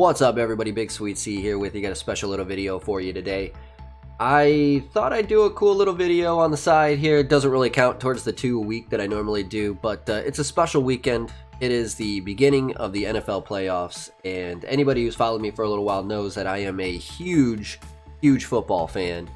What's up, everybody? BigSweetC here with you. Got a special little video for you today. I thought I'd do a cool little video on the side here. It doesn't really count towards the 2 a week that I normally do, but it's a special weekend. It is the beginning of the NFL playoffs, and anybody who's followed me for a little while knows that I am a huge football fan.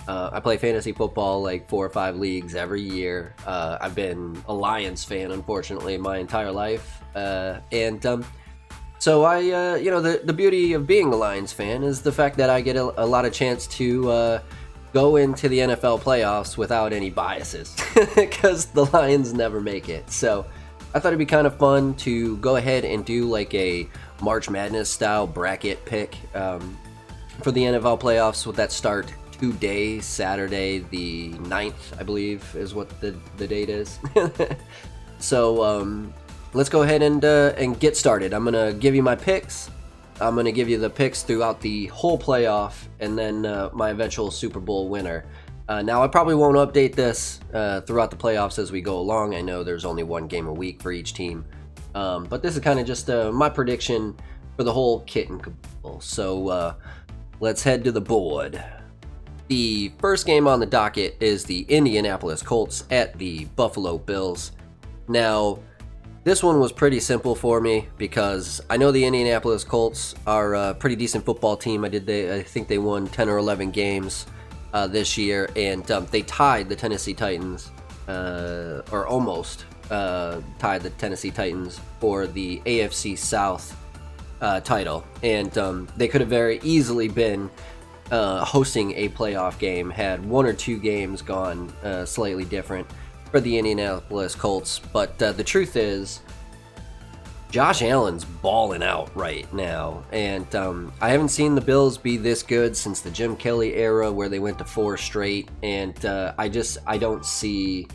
I play fantasy football like 4 or 5 leagues every year. I've been a Lions fan, unfortunately, my entire life, so the beauty of being a Lions fan is the fact that I get a lot of chance to go into the NFL playoffs without any biases, because the Lions never make it. So I thought it'd be kind of fun to go ahead and do like a March Madness style bracket pick for the NFL playoffs with that start today, Saturday the 9th, I believe is what the date is. So let's go ahead and get started. I'm gonna give you my picks. I'm gonna give you the picks throughout the whole playoff, and then my eventual Super Bowl winner. Now I probably won't update this throughout the playoffs as we go along. I know there's only 1 game a week for each team, but this is kind of just my prediction for the whole kit and caboodle. So let's head to the board. The first game on the docket is the Indianapolis Colts at the Buffalo Bills. Now, this one was pretty simple for me because I know the Indianapolis Colts are a pretty decent football team. I think they won 10 or 11 games this year, and they tied the Tennessee Titans, or almost tied the Tennessee Titans for the AFC South title. And they could have very easily been hosting a playoff game had 1 or 2 games gone slightly different for the Indianapolis Colts. But the truth is, Josh Allen's balling out right now, and I haven't seen the Bills be this good since the Jim Kelly era, where they went to 4 straight, and I don't see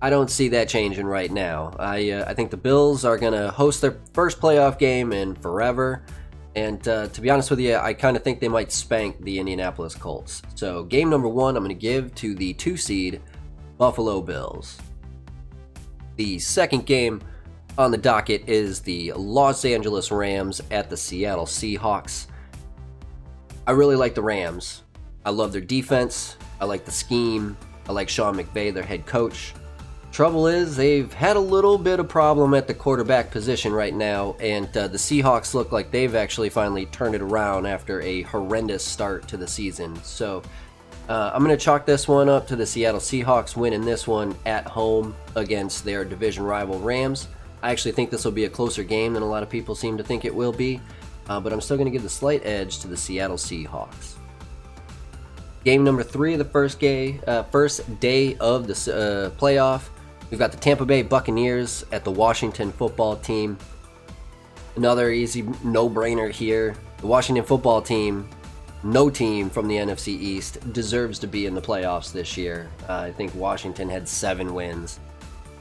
that changing right now. I think the Bills are gonna host their first playoff game in forever, and to be honest with you, I kind of think they might spank the Indianapolis Colts. So game number 1, I'm gonna give to the 2 seed Buffalo Bills. The second game on the docket is the Los Angeles Rams at the Seattle Seahawks. I really like the Rams. I love their defense. I like the scheme. I like Sean McVay, their head coach. Trouble is, they've had a little bit of problem at the quarterback position right now, and the Seahawks look like they've actually finally turned it around after a horrendous start to the season. So I'm going to chalk this one up to the Seattle Seahawks winning this one at home against their division rival Rams. I actually think this will be a closer game than a lot of people seem to think it will be, but I'm still going to give the slight edge to the Seattle Seahawks. Game number 3 of the first day of the playoff, we've got the Tampa Bay Buccaneers at the Washington Football Team. Another easy no-brainer here. The Washington Football Team, no team from the NFC East deserves to be in the playoffs this year. I think Washington had 7 wins.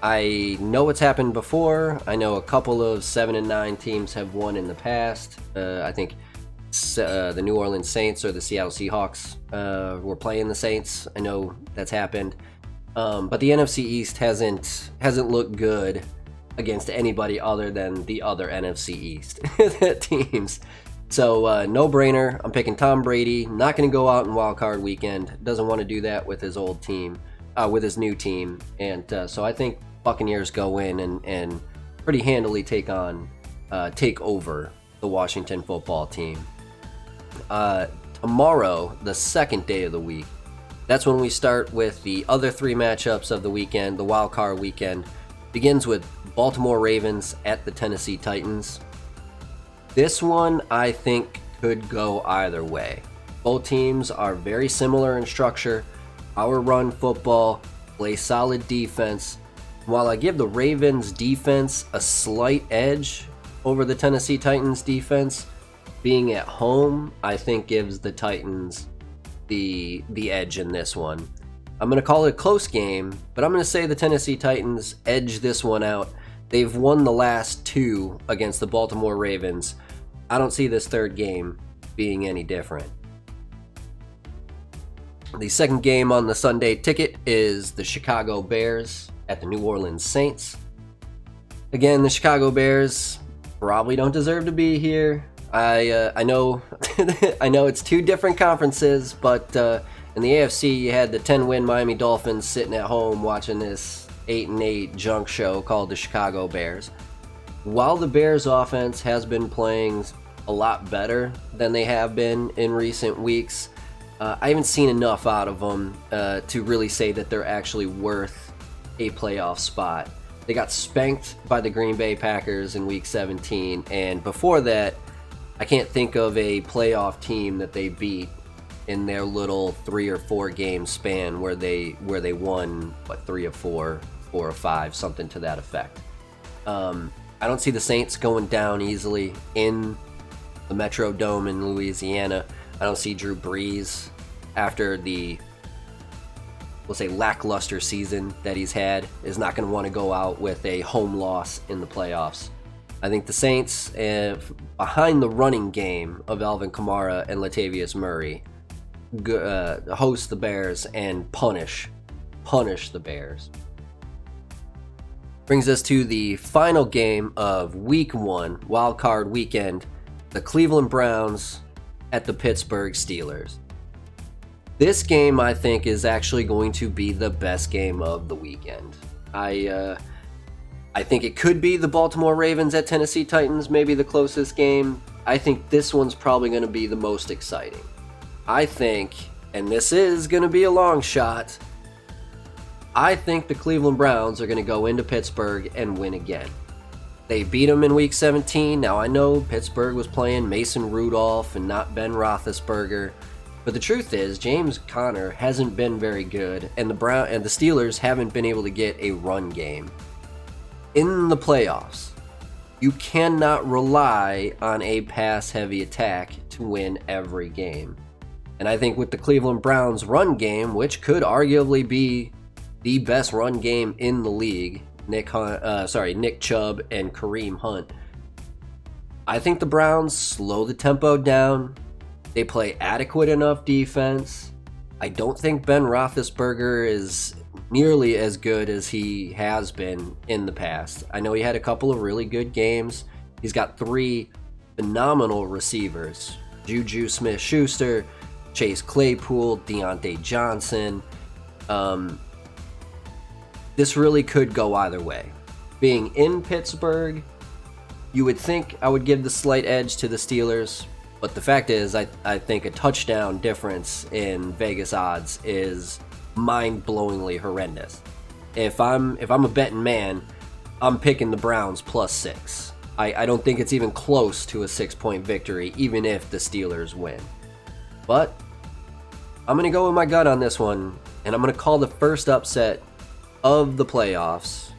I know it's happened before. I know a couple of 7-9 teams have won in the past. I think the New Orleans Saints or the Seattle Seahawks were playing the Saints. I know that's happened. But the NFC East hasn't looked good against anybody other than the other NFC East teams. So no-brainer. I'm picking Tom Brady. Not going to go out in Wild Card Weekend. Doesn't want to do that with his old team, with his new team. And so I think Buccaneers go in and pretty handily take over the Washington Football Team. Tomorrow, the second day of the week, that's when we start with the other 3 matchups of the weekend. The Wild Card Weekend begins with Baltimore Ravens at the Tennessee Titans. This one, I think, could go either way. Both teams are very similar in structure. Power run football, play solid defense. While I give the Ravens defense a slight edge over the Tennessee Titans defense, being at home, I think gives the Titans the edge in this one. I'm going to call it a close game, but I'm going to say the Tennessee Titans edge this one out. They've won the last 2 against the Baltimore Ravens. I don't see this third game being any different. The second game on the Sunday ticket is the Chicago Bears at the New Orleans Saints. Again, the Chicago Bears probably don't deserve to be here. I know I know it's two different conferences, but in the AFC you had the 10-win Miami Dolphins sitting at home watching this 8-8 junk show called the Chicago Bears. While the Bears offense has been playing a lot better than they have been in recent weeks, I haven't seen enough out of them to really say that they're actually worth a playoff spot. They got spanked by the Green Bay Packers in Week 17, and before that, I can't think of a playoff team that they beat in their little 3 or 4 game span where they won 3 or 4 or 5, something to that effect. I don't see the Saints going down easily in the Metrodome in Louisiana. I don't see Drew Brees, after the, we'll say, lackluster season that he's had, is not going to want to go out with a home loss in the playoffs. I think the Saints, behind the running game of Alvin Kamara and Latavius Murray, host the Bears and punish the Bears. Brings us to the final game of Week 1, Wild Card Weekend, the Cleveland Browns at the Pittsburgh Steelers. This game, I think, is actually going to be the best game of the weekend. I think it could be the Baltimore Ravens at Tennessee Titans, maybe the closest game. I think this one's probably going to be the most exciting. I think, and this is going to be a long shot, I think the Cleveland Browns are going to go into Pittsburgh and win again. They beat them in Week 17. Now, I know Pittsburgh was playing Mason Rudolph and not Ben Roethlisberger, but the truth is, James Conner hasn't been very good, and the Steelers haven't been able to get a run game. In the playoffs, you cannot rely on a pass-heavy attack to win every game. And I think with the Cleveland Browns run game, which could arguably be the best run game in the league, Nick Chubb and Kareem Hunt, I think the Browns slow the tempo down. They play adequate enough defense. I don't think Ben Roethlisberger is nearly as good as he has been in the past. I know he had a couple of really good games. He's got 3 phenomenal receivers: Juju Smith-Schuster, Chase Claypool, Deontay Johnson. This really could go either way. Being in Pittsburgh, you would think I would give the slight edge to the Steelers, but the fact is, I think a touchdown difference in Vegas odds is mind-blowingly horrendous. If I'm a betting man, I'm picking the Browns +6. I don't think it's even close to a 6-point victory, even if the Steelers win. But I'm going to go with my gut on this one, and I'm going to call the first upset of the playoffs.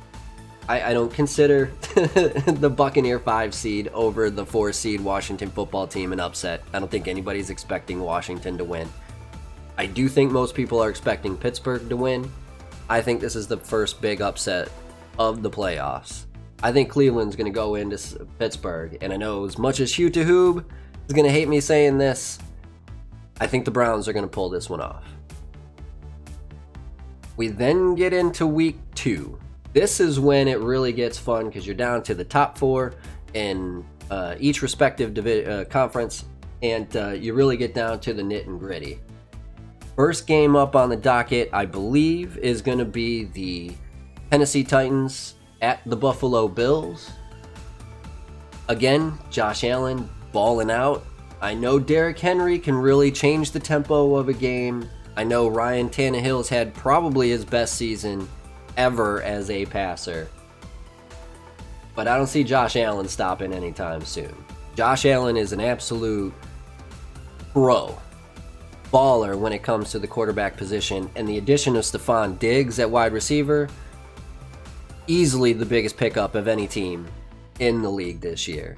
I don't consider the Buccaneer 5 seed over the 4 seed Washington football team an upset. I don't think anybody's expecting Washington to win. I do think most people are expecting Pittsburgh to win. I think this is the first big upset of the playoffs. I think Cleveland's going to go into Pittsburgh, and I know as much as Hugh Tahoob is going to hate me saying this, I think the Browns are going to pull this one off. We then get into Week 2. This is when it really gets fun because you're down to the top 4 in each respective conference, and you really get down to the nit and gritty. First game up on the docket, I believe, is going to be the Tennessee Titans at the Buffalo Bills. Again, Josh Allen balling out. I know Derrick Henry can really change the tempo of a game. I know Ryan Tannehill's had probably his best season ever as a passer. But I don't see Josh Allen stopping anytime soon. Josh Allen is an absolute pro baller when it comes to the quarterback position, and the addition of Stephon Diggs at wide receiver, easily the biggest pickup of any team in the league this year.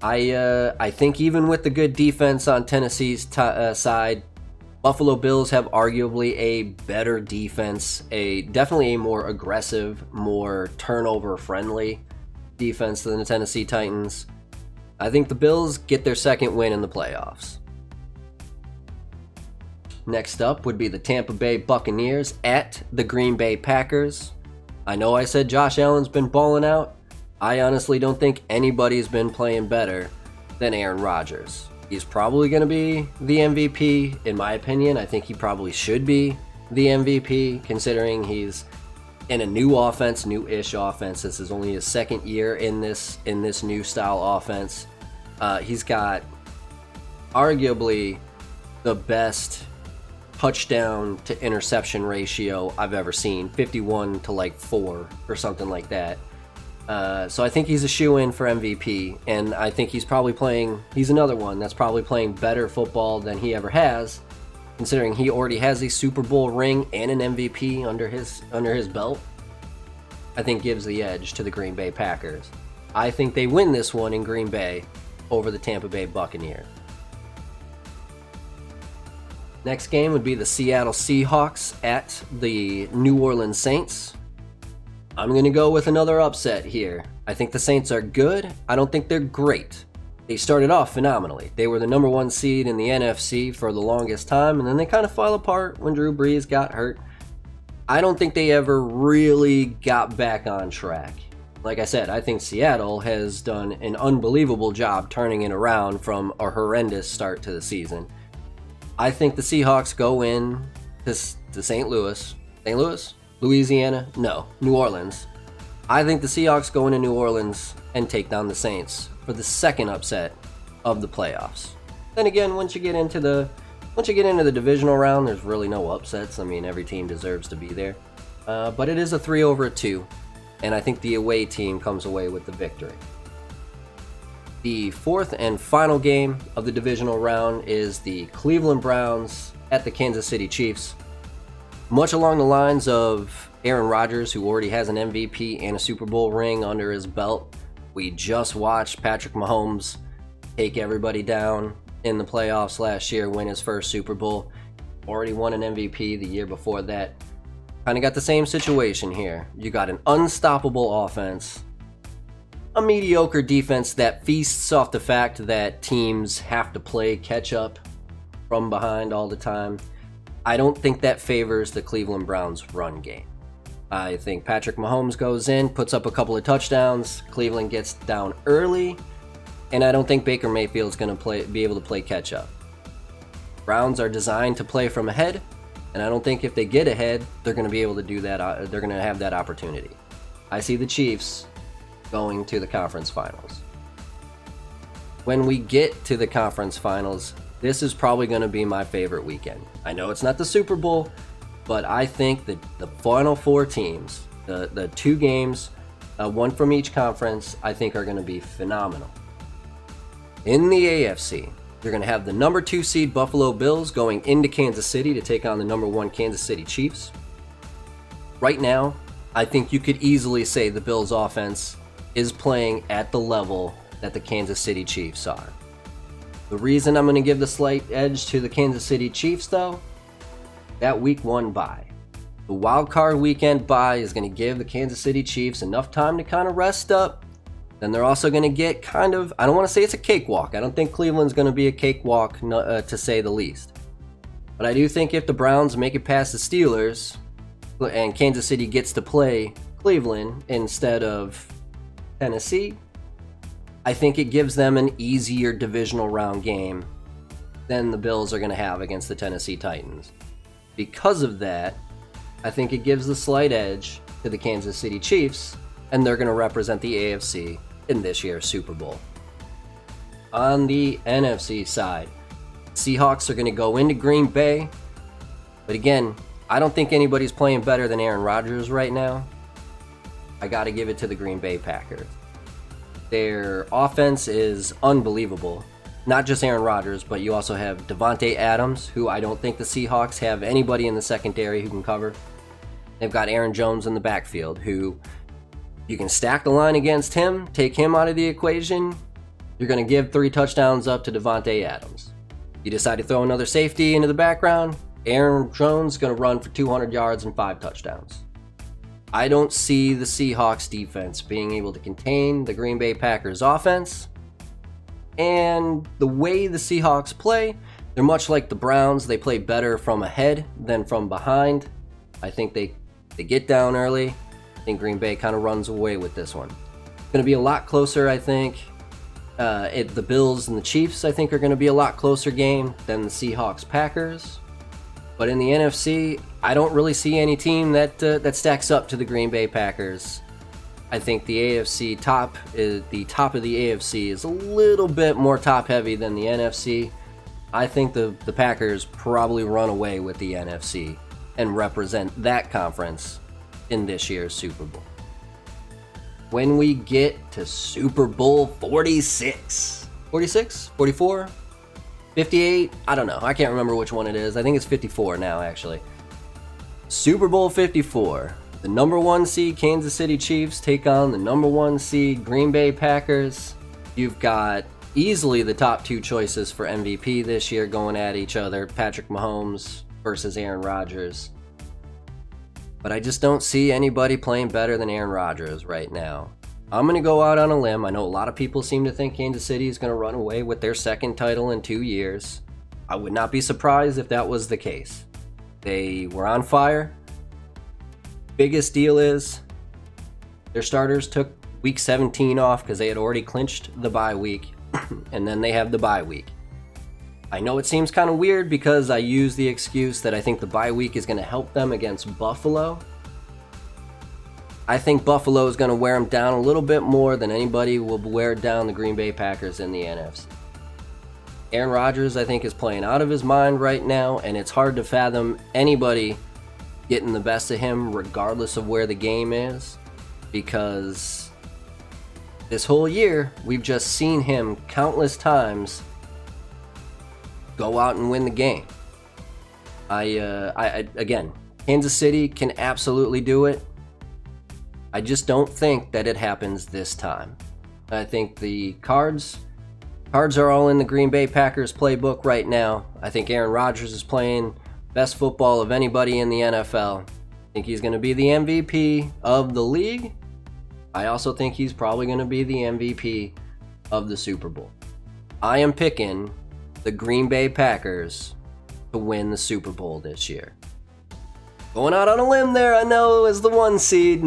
I think even with the good defense on Tennessee's side, Buffalo Bills have arguably a better defense, definitely a more aggressive, more turnover-friendly defense than the Tennessee Titans. I think the Bills get their second win in the playoffs. Next up would be the Tampa Bay Buccaneers at the Green Bay Packers. I know I said Josh Allen's been balling out. I honestly don't think anybody's been playing better than Aaron Rodgers. He's probably going to be the MVP, in my opinion. I think he probably should be the MVP, considering he's in a new offense, new-ish offense. This is only his second year in this new style offense. He's got arguably the best touchdown to interception ratio I've ever seen, 51 to like 4 or something like that. So I think he's a shoo-in for MVP, and I think he's another one that's probably playing better football than he ever has, considering he already has a Super Bowl ring and an MVP under his belt. I think gives the edge to the Green Bay Packers. I think they win this one in Green Bay over the Tampa Bay Buccaneers. Next game would be the Seattle Seahawks at the New Orleans Saints. I'm going to go with another upset here. I think the Saints are good. I don't think they're great. They started off phenomenally. They were the number 1 seed in the NFC for the longest time, and then they kind of fell apart when Drew Brees got hurt. I don't think they ever really got back on track. Like I said, I think Seattle has done an unbelievable job turning it around from a horrendous start to the season. I think the Seahawks go in to St. Louis. St. Louis? Louisiana? No, New Orleans. I think the Seahawks go into New Orleans and take down the Saints for the second upset of the playoffs. Then again, once you get into the divisional round, there's really no upsets. I mean, every team deserves to be there. But it is a 3-2, and I think the away team comes away with the victory. The fourth and final game of the divisional round is the Cleveland Browns at the Kansas City Chiefs. Much along the lines of Aaron Rodgers, who already has an MVP and a Super Bowl ring under his belt, we just watched Patrick Mahomes take everybody down in the playoffs last year, win his first Super Bowl. Already won an MVP the year before that. Kind of got the same situation here. You got an unstoppable offense, a mediocre defense that feasts off the fact that teams have to play catch up from behind all the time. I don't think that favors the Cleveland Browns run game. I think Patrick Mahomes goes in, puts up a couple of touchdowns, Cleveland gets down early, and I don't think Baker Mayfield's going to be able to play catch up. Browns are designed to play from ahead, and I don't think if they get ahead, they're going to be able to do that. They're going to have that opportunity. I see the Chiefs going to the conference finals. When we get to the conference finals, this is probably going to be my favorite weekend. I know it's not the Super Bowl, but I think that the final 4 teams, the 2 games, one from each conference, I think are going to be phenomenal. In the AFC, you're going to have the number 2 seed Buffalo Bills going into Kansas City to take on the number 1 Kansas City Chiefs. Right now, I think you could easily say the Bills' offense is playing at the level that the Kansas City Chiefs are. The reason I'm going to give the slight edge to the Kansas City Chiefs, though, that week 1 bye. The wild card weekend bye is going to give the Kansas City Chiefs enough time to kind of rest up. Then they're also going to get I don't want to say it's a cakewalk. I don't think Cleveland's going to be a cakewalk, to say the least. But I do think if the Browns make it past the Steelers and Kansas City gets to play Cleveland instead of Tennessee, I think it gives them an easier divisional round game than the Bills are going to have against the Tennessee Titans. Because of that, I think it gives the slight edge to the Kansas City Chiefs, and they're going to represent the AFC in this year's Super Bowl. On the NFC side, Seahawks are going to go into Green Bay, but again, I don't think anybody's playing better than Aaron Rodgers right now. I got to give it to the Green Bay Packers. Their offense is unbelievable. Not just Aaron Rodgers, but you also have Devontae Adams, who I don't think the Seahawks have anybody in the secondary who can cover. They've got Aaron Jones in the backfield, who you can stack the line against him, take him out of the equation, you're going to give 3 touchdowns up to Devontae Adams. You decide to throw another safety into the background, Aaron Jones is going to run for 200 yards and 5 touchdowns. I don't see the Seahawks defense being able to contain the Green Bay Packers offense. And the way the Seahawks play, they're much like the Browns. They play better from ahead than from behind. I think they get down early. I think Green Bay kind of runs away with this one. It's going to be a lot closer, I think. The Bills and the Chiefs, I think, are going to be a lot closer game than the Seahawks-Packers. But in the NFC, I don't really see any team that stacks up to the Green Bay Packers. I think the AFC top is the top of the AFC is a little bit more top-heavy than the NFC. I think the Packers probably run away with the NFC and represent that conference in this year's Super Bowl. When we get to Super Bowl 46, 46, 44, 58, I don't know. I can't remember which one it is. I think it's 54 now, actually. Super Bowl 54. The number 1 seed Kansas City Chiefs take on the number 1 seed Green Bay Packers. You've got easily the top 2 choices for MVP this year going at each other. Patrick Mahomes versus Aaron Rodgers. But I just don't see anybody playing better than Aaron Rodgers right now. I'm going to go out on a limb. I know a lot of people seem to think Kansas City is going to run away with their second title in 2 years. I would not be surprised if that was the case. They were on fire. Biggest deal is their starters took week 17 off because they had already clinched the bye week, and then they have the bye week. I know it seems kind of weird because I use the excuse that I think the bye week is going to help them against Buffalo. I think Buffalo is going to wear them down a little bit more than anybody will wear down the Green Bay Packers in the NFC. Aaron Rodgers, I think, is playing out of his mind right now, and it's hard to fathom anybody getting the best of him regardless of where the game is, because this whole year we've just seen him countless times go out and win the game. Again, Kansas City can absolutely do it. I just don't think that it happens this time. I think the cards are all in the Green Bay Packers playbook right now. I think Aaron Rodgers is playing best football of anybody in the NFL. I think he's going to be the MVP of the league. I also think he's probably going to be the MVP of the Super Bowl. I am picking the Green Bay Packers to win the Super Bowl this year. Going out on a limb there, I know, as the 1 seed.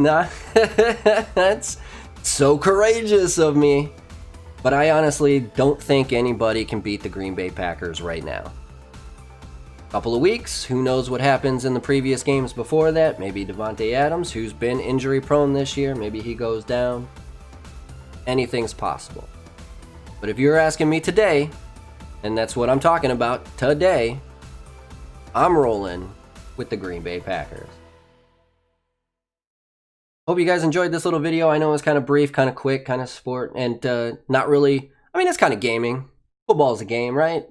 That's so courageous of me. But I honestly don't think anybody can beat the Green Bay Packers right now. Couple of weeks, who knows what happens in the previous games before that. Maybe Devontae Adams, who's been injury prone this year, maybe he goes down. Anything's possible. But if you're asking me today, and that's what I'm talking about today, I'm rolling with the Green Bay Packers. Hope you guys enjoyed this little video. I know it's kind of brief, kind of quick, kind of sport, and not really, I mean, it's kind of gaming. Football's a game, right?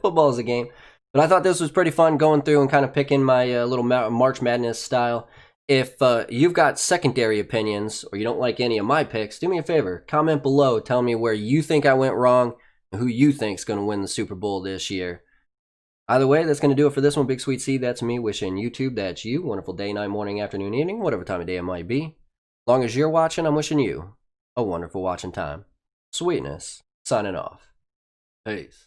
Football's a game. But I thought this was pretty fun going through and kind of picking my little March Madness style. If you've got secondary opinions or you don't like any of my picks, do me a favor. Comment below. Tell me where you think I went wrong and who you think's going to win the Super Bowl this year. Either way, that's going to do it for this one. BigSweetC, that's me. Wishing YouTube, that's you. Wonderful day, night, morning, afternoon, evening, whatever time of day it might be. As long as you're watching, I'm wishing you a wonderful watching time. Sweetness. Signing off. Peace.